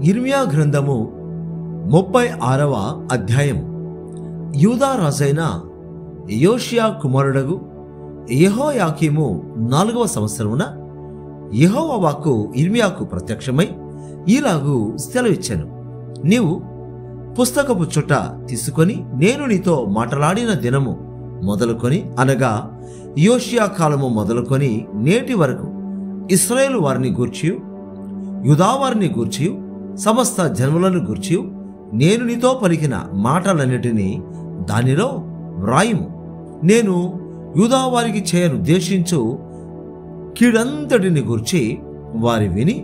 యిర్మీయా గ్రంథము 36వ అధ్యాయము. యూదా రాజైన యోషియా కుమారుడగు యెహోయాకీము 4వ సంవత్సరమున యెహోవా వాక్కు యిర్మీయాకు ప్రత్యక్షమై ఈలాగు సెలవిచ్చెను. నీవు పుస్తకపు చుట్ట తీసుకొని నేను నీతో మాట్లాడిన దినము మొదలుకొని, అనగా యోషియా కాలము మొదలుకొని నేటి వరకు ఇశ్రాయేలు వారిని గూర్చియు యూదా వారిని గూర్చియు సమస్త జన్మలను గూర్చియు నేను నీతో పలికిన మాటలన్నిటినీ దానిలో వ్రాయుము. నేను యూదా వారికి చేయనుద్దేశించు కీడంతటిని గూర్చి వారి విని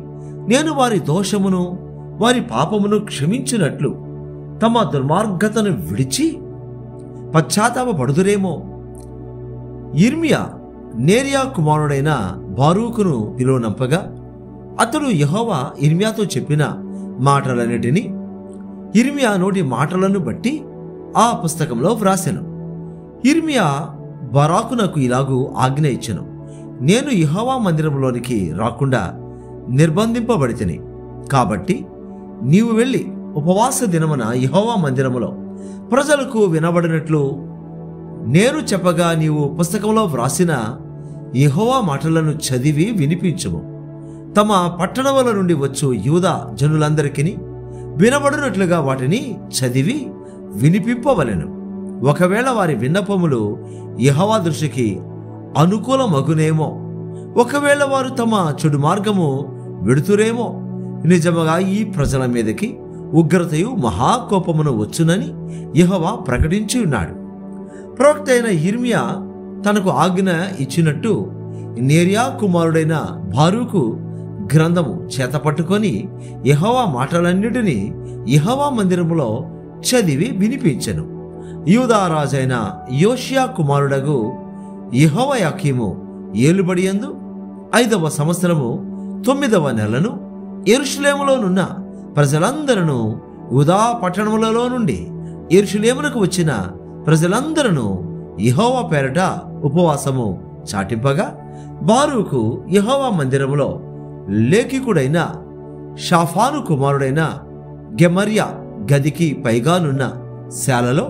నేను వారి దోషమును వారి పాపమును క్షమించినట్లు తమ దుర్మార్గతను విడిచి పశ్చాత్తాపపడుదురేమో. యిర్మీయా నేరియా కుమారుడైన బారూకును పిలువనంపగా అతడు యెహోవా యిర్మీయాతో చెప్పిన మాటలన్నిటినీ యిర్మీయా నోటి మాటలను బట్టి ఆ పుస్తకంలో వ్రాసెను. యిర్మీయా బారాకునకు ఇలాగూ ఆజ్ఞ ఇచ్చెను. నేను యెహోవా మందిరంలోనికి రాకుండా నిర్బంధింపబడితిని. కాబట్టి నీవు వెళ్ళి ఉపవాస దినమున యెహోవా మందిరములో ప్రజలకు వినబడినట్లు నేను చెప్పగా నీవు పుస్తకంలో వ్రాసిన యెహోవా మాటలను చదివి వినిపించుము. తమ పట్టణముల నుండి వచ్చు యూదా జనులందరికీ వినబడినట్లుగా వాటిని చదివి వినిపింపవలెను. ఒకవేళ వారి విన్నపములు యెహోవా దృష్టికి అనుకూలమగునేమో, ఒకవేళ వారు తమ చెడు మార్గము విడుతురేమో, నిజముగా ఈ ప్రజల మీదకి ఉగ్రతయు మహాకోపమును వచ్చునని యెహోవా ప్రకటించి ఉన్నాడు. ప్రవక్త అయిన యిర్మీయా తనకు ఆజ్ఞ ఇచ్చినట్టు నేరియా కుమారుడైన బారూకు గ్రంథము చేతపట్టుకొని యెహోవా మాటలన్నిటినీ యెహోవా మందిరములో చదివి వినిపించెను. యూదా రాజైన యోషియా కుమారుడగు యెహోయాకీము ఏలుబడియందు 5వ సంవత్సరము 9వ నెలను యెరూషలేములోనున్న ప్రజలందరూ యూదా పట్టణములలో నుండి యెరూషలేమునకు వచ్చిన ప్రజలందరూ యెహోవా పేరట ఉపవాసము చాటింపగా బారూకు యెహోవా మందిరములో లేఖికుడైన షాఫాను కుమారుడైన గెమర్యా గదికి పైగానున్న శాలలో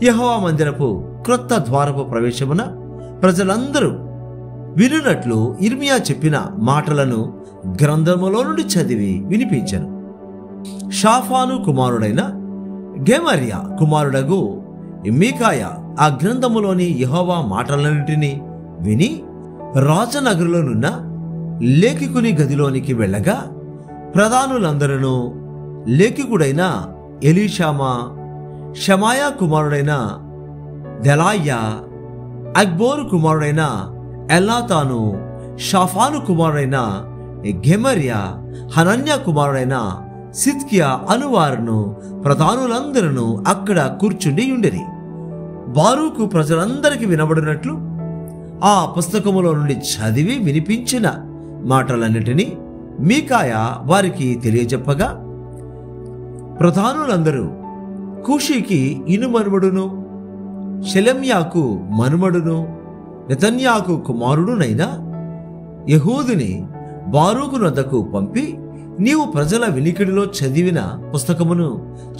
యెహోవా మందిరపు క్రొత్త ద్వారపు ప్రవేశమున ప్రజలందరూ వినున్నట్లు యిర్మీయా చెప్పిన మాటలను గ్రంథములో నుండి చదివి వినిపించెను. షాఫాను కుమారుడైన గెమర్యా కుమారుడగు మీకాయా ఆ గ్రంథములోని యెహోవా మాటలన్నింటినీ విని రాజనగరులోనున్న లేఖికుని గదిలోనికి వెళ్ళగా ప్రధానులందరూ లేఖికుడైన ఎలీషామా, షమాయా కుమారుడైన దెలాయ్యా, అక్బోరు కుమారుడైన ఎల్నాతాను, షాఫాను కుమారుడైన గెమర్యా, హనన్యా కుమారుడైన సిద్కియా అనువారును ప్రధానులందరూ అక్కడ కూర్చుండి ఉండేది. బారూకు ప్రజలందరికీ వినబడినట్లు ఆ పుస్తకములో నుండి చదివి వినిపించిన మాటలన్నిటినీ మీకాయా వారికి తెలియజెప్పగా ప్రధానులందరూ కూషీకి ఇనుమనుమడును, షెలెమ్యాకు మనుమడును, నెతన్యాకు కుమారుడునైన యెహూదుని బారూకు వద్దకు పంపి నీవు ప్రజల వినికిడిలో చదివిన పుస్తకమును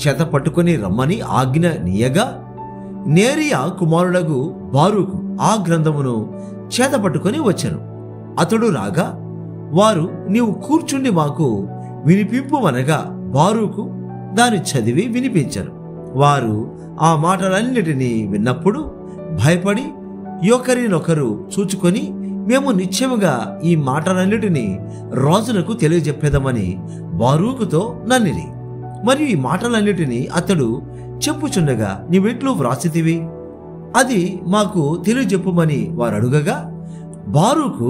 చేతపట్టుకొని రమ్మని ఆజ్ఞ నీయగా నేరియా కుమారుడగు బారూకు ఆ గ్రంథమును చేతపట్టుకొని వచ్చెను. అతడు రాగా వారు నీవు కూర్చుండి మాకు వినిపింపుమనగా బారూకు దాన్ని చదివి వినిపించరు. వారు ఆ మాటలన్నిటినీ విన్నప్పుడు భయపడి ఒకరినొకరు చూచుకొని మేము నిశ్చయముగా ఈ మాటలన్నిటినీ రాజునకు తెలియజెప్పేదమని బారూకుతో నన్నిరి. మరియు ఈ మాటలన్నిటినీ అతడు చెప్పుచుండగా నీవెట్లు వ్రాసితివి, అది మాకు తెలియజెప్పుమని వారు అడుగగా బారూకు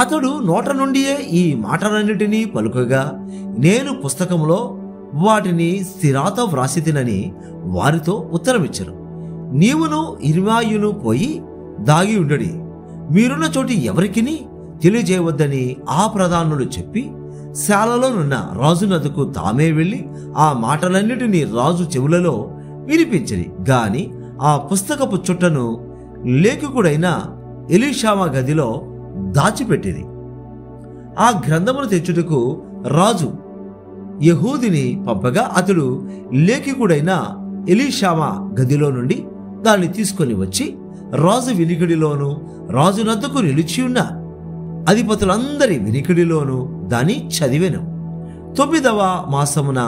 అతడు నోట నుండియే ఈ మాటలన్నిటినీ పలుకగా నేను పుస్తకంలో వాటిని స్థిరాత వ్రాసితినని వారితో ఉత్తరమిచ్చను. నీవును యిర్మీయాయును పోయి దాగి ఉండడి, మీరున్న చోటి ఎవరికిని తెలియజేయవద్దని ఆ ప్రధానులు చెప్పి శాలలోనున్న రాజునద్దకు తామే వెళ్ళి ఆ మాటలన్నిటినీ రాజు చెవులలో వినిపించరి. గాని ఆ పుస్తకపు చుట్టను లేఖికుడైన ఎలీషామా గదిలో దాచిపెట్టింది. ఆ గ్రంథమును తెచ్చుటకు రాజు యెహూదిని పంపగా అతడు లేఖికుడైన ఎలీషామా గదిలో నుండి దాన్ని తీసుకొని వచ్చి రాజు వినికిడిలోను రాజునద్దకు నిలిచి ఉన్న అధిపతులందరి వినికిడిలోను దాన్ని చదివెను. 9వ మాసమున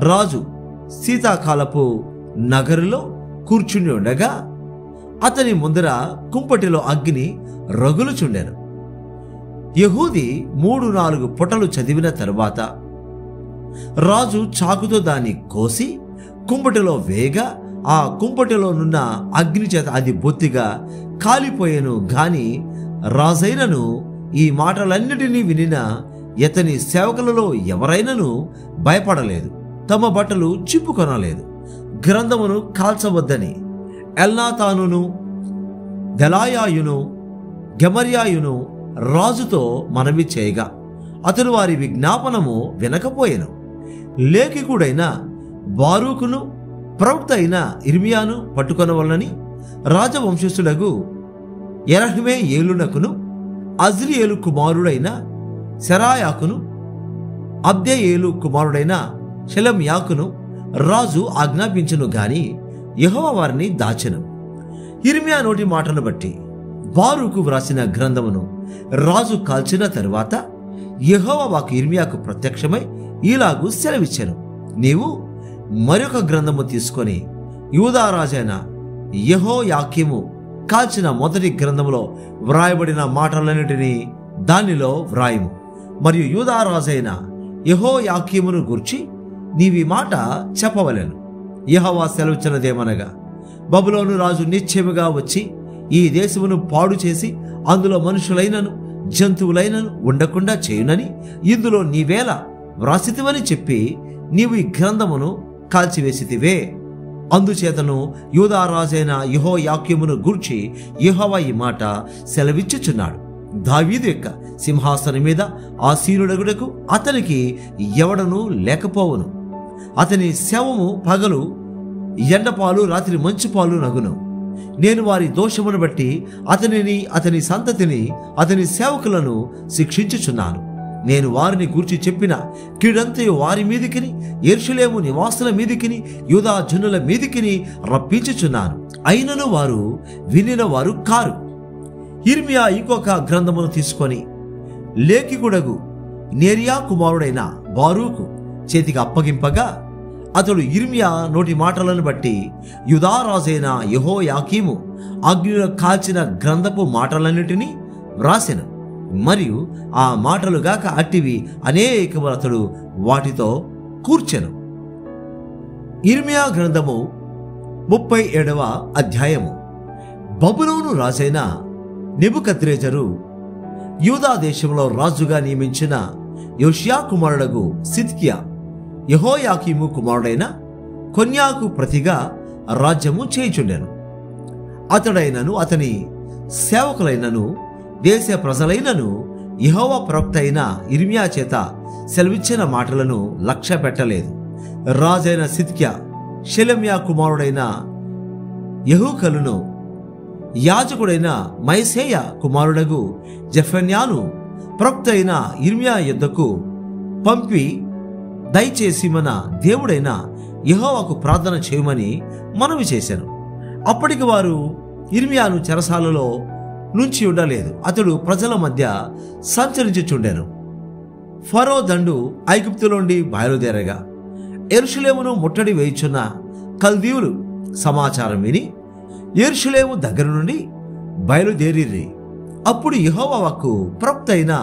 రాజు శీతాకాలపు నగరులో కూర్చుని ఉండగా అతని ముందర కుంపటిలో అగ్ని రగులుచుండెను. యెహూది 3-4 పుటలు చదివిన తరువాత రాజు చాకుతో దాన్ని కోసి కుంపటిలో వేయగా ఆ కుంపటిలోనున్న అగ్ని చేత అది బొత్తిగా కాలిపోయెను. గాని రాజైనను ఈ మాటలన్నిటినీ వినిన ఇతని సేవకులలో ఎవరైనను భయపడలేదు, తమ బట్టలు చింపుకొనలేదు. గ్రంథమును కాల్చవద్దని ఎల్నాతానును దెలాయాయును గెమర్యాయును రాజుతో మనవి చేయగా అతడు వారి విజ్ఞాపనము వినకపోయెను. లేఖికుడైన బారూకును ప్రవక్త అయిన ఇర్మియాను పట్టుకొనవలనని రాజవంశస్థులకు యెరహ్మెయేలునకును అజ్రియేలు కుమారుడైన సెరాయాకును అబ్దెయేలు కుమారుడైన షెలెమ్యాకును రాజు ఆజ్ఞాపించెను. గాని యెహోవా వారిని దాచెను. ఇర్మియా నోటి మాటను బట్టి బారూకు వ్రాసిన గ్రంథమును రాజు కాల్చిన తరువాత యెహోవా వాక్కు ఇర్మియాకు ప్రత్యక్షమై ఇలాగు సెలవిచ్చెను, నీవు మరొక గ్రంథము తీసుకొని యూదా రాజైన యెహోయాకీము కాల్చిన మొదటి గ్రంథములో వ్రాయబడిన మాటలన్నిటినీ దానిలో వ్రాయము. మరియు యూదా రాజైన యెహోయాకీమును గూర్చి నీవి మాట చెప్పవలెను. యెహోవా సెలవిచ్చినదేమనగా, బబులోను రాజు నిశ్చయముగా వచ్చి ఈ దేశమును పాడు చేసి అందులో మనుషులైనను జంతువులైనను ఉండకుండా చేయునని ఇందులో నీవేళ వ్రాసితివని చెప్పి నీవు ఈ గ్రంథమును కాల్చివేసితివే. అందుచేతను యూదా రాజైన యెహోయాకీమును గూర్చి యెహోవా ఈ మాట సెలవిచ్చుచున్నాడు, దావీదు యొక్క సింహాసనం మీద ఆసీనుడగుటకు అతనికి ఎవడనూ లేకపోవును. అతని శవము పగలు ఎండపాలు రాత్రి మంచుపాలు నగును. నేను వారి దోషమును బట్టి అతనిని అతని సంతతిని అతని సేవకులను శిక్షించుచున్నాను. నేను వారిని గూర్చి చెప్పిన కీడంతయు వారి మీదికిని యెరూషలేము నివాసుల మీదికిని యూదా జనుల మీదికిని రప్పించుచున్నాను. అయినను వారు వినిన వారు కారు. ఇర్మియా ఇంకొక గ్రంథమును తీసుకొని లేఖికుడగు నేరియా కుమారుడైన బారూకు చేతికి అప్పగింపగా అతడు ఇర్మియా నోటి మాటలను బట్టి యూదా రాజైన యెహోయాకీము అగ్నిలో కాల్చిన గ్రంథపు మాటలన్నిటినీ వ్రాసెను. మరియు ఆ మాటలుగాక అట్టివి అనేకములు అతడు వాటితో కూర్చెను. ఇర్మియా గ్రంథము 37వ అధ్యాయము. బబులోను రాజైన నెబుకద్రెజరు యూదా దేశంలో రాజుగా నియమించిన యోషియా కుమారుడగు సిద్కియా యెహోయాకీము కుమారుడైన కొన్యాకు ప్రతిగా రాజ్యము చేయుచుండెను. అతడైనను అతని సేవకులైనను దేశ ప్రజలైనను యెహోవా ప్రవక్త అయిన ఇర్మియా చేత సెలవిచ్చిన మాటలను లక్ష్య పెట్టలేదు. రాజైన సిద్కియా షెలెమ్యా కుమారుడైన యెహూకలును యాజకుడైన మైసేయ కుమారుడగు జెఫన్యాను ప్రవక్త అయిన ఇర్మియా యుద్ధకు పంపి దయచేసి మన దేవుడైన యెహోవాకు ప్రార్థన చేయమని మనవి చేశాను. అప్పటికి వారు ఇర్మియాను చెరసాలలో నుంచి ఉండలేదు. అతడు ప్రజల మధ్య సంచరించుచుండెను. ఫరో దండు ఐగుప్తులోండి బయలుదేరగా యెరూషలేమును ముట్టడి వేయుచున్న కల్దీయులు సమాచారం విని యెరూషలేము దగ్గర నుండి బయలుదేరిర్రి. అప్పుడు యెహోవా వాక్కు ప్రవక్త అయిన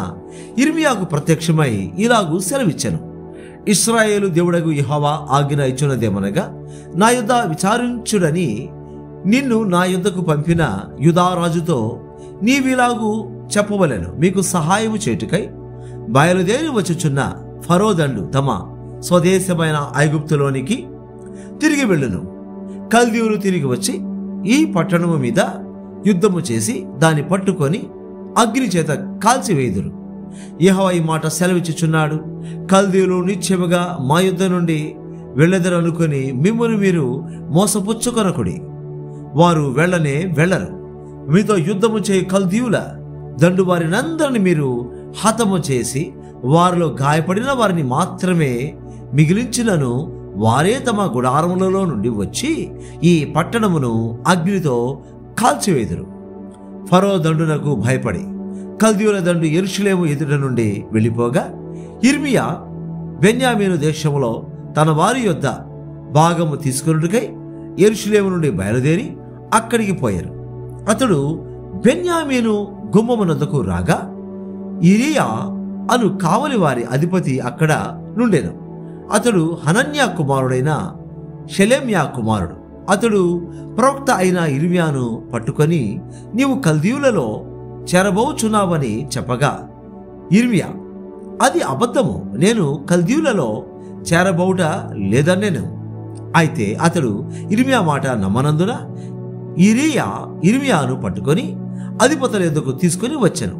ఇర్మియాకు ప్రత్యక్షమై ఇలాగు సెలవిచ్చెను, ఇశ్రాయేలు దేవుడగు యెహోవా ఆజ్ఞ ఇచ్చున్నదేమనగా, నా యుద్ధ విచారించుడని నిన్ను నా యుద్ధకు పంపిన యూదా రాజుతో నీవిలాగు చెప్పవలెను, మీకు సహాయము చేటుకై బయలుదేరి వచ్చుచున్న ఫరో దండు తమ స్వదేశమైన ఐగుప్తులోనికి తిరిగి వెళ్ళును. కల్దీయులు తిరిగి వచ్చి ఈ పట్టణము మీద యుద్ధము చేసి దాన్ని పట్టుకొని అగ్ని చేత కాల్చివేయుదురు. యెహోవా ఈ మాట సెలవిచ్చుచున్నాడు, కల్దీయులు నిశ్చయముగా మా యుద్ధ నుండి వెళ్ళెదరు అనుకుని మిమ్మును మీరు మోసపుచ్చుకొనకుడి. వారు వెళ్ళనే వెళ్ళరు. మీతో యుద్ధము చేయి కల్దీయుల దండు వారినందరిని మీరు హతము చేసి వారిలో గాయపడిన వారిని మాత్రమే మిగిలించినను వారే తమ గుడారములలో నుండి వచ్చి ఈ పట్టణమును అగ్నితో కాల్చివేదురు. ఫరో దండునకు భయపడి కల్దీయుల దండు యెరూషలేము ఎదుట నుండి వెళ్ళిపోగా యిర్మీయా బెన్యామీను దేశములో తన వారి యొద్ద భాగము తీసుకొనుటకై యెరూషలేము నుండి బయలుదేరి అక్కడికి పోయారు. అతడు బెన్యామీను గుమ్మమునొద్దకు రాగా ఇరియా అను కావలి వారి అధిపతి అక్కడ నుండెను. అతడు హనన్యా కుమారుడైన షెలెమ్యా కుమారుడు. అతడు ప్రవక్త అయిన యిర్మీయాను పట్టుకొని నీవు కల్దీయులలో చెరబోచున్నావని చెప్పగా యిర్మీయా అది అబద్ధము, నేను కల్దీయులలో చేరబోవుట లేదనేను. అయితే అతడు యిర్మీయా మాట నమ్మనందున ఇరియా యిర్మీయాను పట్టుకొని అధిపతుల యొద్దకు తీసుకుని వచ్చెను.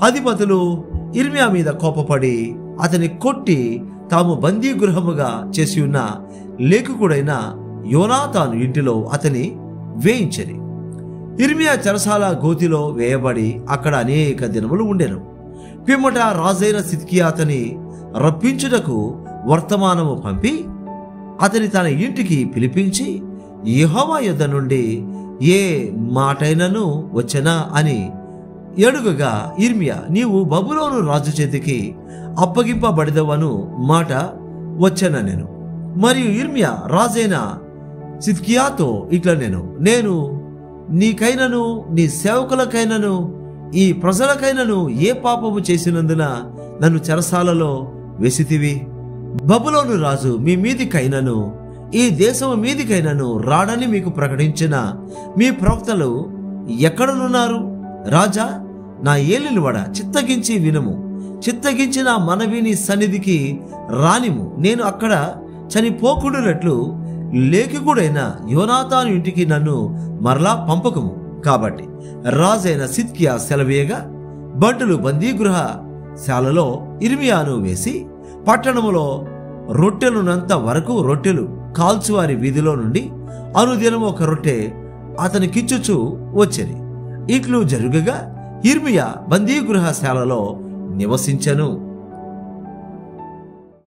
అధిపతులు యిర్మీయా మీద కోపపడి అతని కొట్టి తాము బందీ గృహముగా చేసి ఉన్న లేఖకుడైన యోనాతాను ఇంటిలో అతని వేయించరి. యిర్మీయా చెరసాల గోతిలో వేయబడి అక్కడ అనేక దినములు ఉండెను. పిమ్మట రాజైన సిద్కియా అతని రప్పించుటకు వర్తమానము పంపి అతని తన ఇంటికి పిలిపించి యెహోవా యొద్ద నుండి ఏ మాటైనను వచ్చెనా అని అడుగగా యిర్మీయా నీవు బబులోను రాజు చేతికి అప్పగింపబడిదవను మాట వచ్చెననెను. మరియు యిర్మీయా రాజైన సిద్కియాతో ఇట్లా నేను నీకైనను నీ సేవకులకైనను ఈ ప్రజలకైనను ఏ పాపము చేసినందున నన్ను చెరసాలలో వేసితివి? బబులోను రాజు మీ మీదికైనను ఈ దేశము మీదికైనను రాడని మీకు ప్రకటించిన మీ ప్రవక్తలు ఎక్కడనున్నారు? రాజా, నా ఏలినవాడ చిత్తగించి వినుము. చిత్తగించిన మనవిని సన్నిధికి రానిము. నేను అక్కడ చనిపోకుండానట్లు లేఖకుడైన యోనాతాను ఇంటికి నన్ను మరలా పంపకము. కాబట్టి రాజైన సిద్కియా సెలవేయగా బంటులు బందీగృహ శాలలో యిర్మీయాను వేసి పట్టణములో రొట్టెలున్నంత వరకు రొట్టెలు కాల్చువారి వీధిలో నుండి అనుదినము ఒక రొట్టె అతనికిచ్చుచూ వచ్చేది. ఇట్లు జరుగగా యిర్మీయా బందీగృహశాలలో నివసించెను.